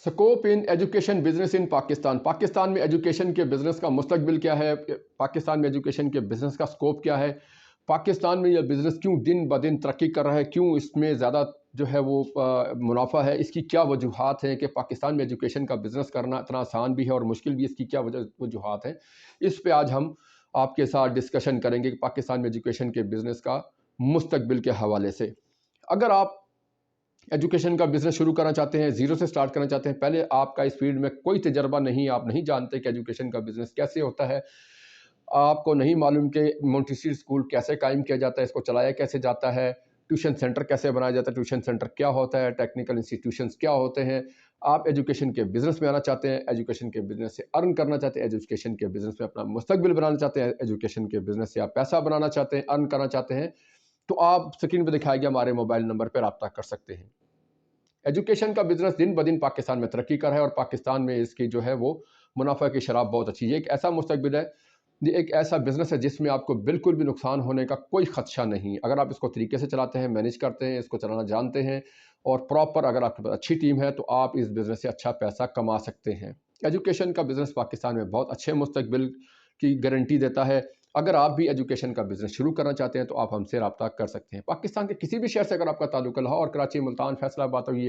Scope in education business in Pakistan. Pakistan में education के business का मुस्तकबिल क्या है? पाकिस्तान में एजुकेशन के बिज़नेस का स्कोप क्या है? पाकिस्तान में यह बिज़नेस क्यों दिन ब दिन तरक्की कर रहा है? क्यों इसमें ज़्यादा जो है वो मुनाफा है? इसकी क्या वजूहात हैं कि पाकिस्तान में एजुकेशन का बिज़नेस करना इतना आसान भी है और मुश्किल भी? इसकी क्या वजूहात हैं? इस पे आज हम आपके साथ डिस्कशन करेंगे कि पाकिस्तान में एजुकेशन के बिज़नेस का मुस्तकबिल के हवाले से। अगर आप एजुकेशन का बिज़नेस शुरू करना चाहते हैं, ज़ीरो से स्टार्ट करना चाहते हैं, पहले आपका इस फील्ड में कोई तजर्बा नहीं, आप नहीं जानते कि एजुकेशन का बिज़नेस कैसे होता है, आपको नहीं मालूम कि मोंटेसरी स्कूल कैसे कायम किया जाता है, इसको चलाया कैसे जाता है, ट्यूशन सेंटर कैसे बनाया जाता है, ट्यूशन सेंटर क्या होता है, टेक्निकल इंस्टीट्यूशंस क्या होते हैं। आप एजुकेशन के बिज़नेस में आना चाहते हैं, एजुकेशन के बिज़नेस से अर्न करना चाहते हैं, एजुकेशन के बिज़नेस में अपना मुस्तकबिल बनाना चाहते हैं, एजुकेशन के बिज़नेस से आप पैसा बनाना चाहते हैं, अर्न करना चाहते हैं, तो आप स्क्रीन पे दिखाए गए हमारे मोबाइल नंबर पर रब्ता कर सकते हैं। एजुकेशन का बिज़नेस दिन ब दिन पाकिस्तान में तरक्की कर रहा है और पाकिस्तान में इसकी जो है वो मुनाफा की शराब बहुत अच्छी है। ये एक ऐसा मुस्तकबिल है, ये एक ऐसा बिज़नेस है जिसमें आपको बिल्कुल भी नुकसान होने का कोई ख़दशा नहीं। अगर आप इसको तरीके से चलाते हैं, मैनेज करते हैं, इसको चलाना जानते हैं और प्रॉपर अगर आपके पास अच्छी टीम है तो आप इस बिज़नेस से अच्छा पैसा कमा सकते हैं। एजुकेशन का बिज़नेस पाकिस्तान में बहुत अच्छे मुस्तकबिल की गारंटी देता है। अगर आप भी एजुकेशन का बिज़नेस शुरू करना चाहते हैं तो आप हमसे रब्ता कर सकते हैं। पाकिस्तान के किसी भी शहर से अगर आपका ताल्लुक रहा और कराची, मुल्तान, फैसलाबाद, तो ये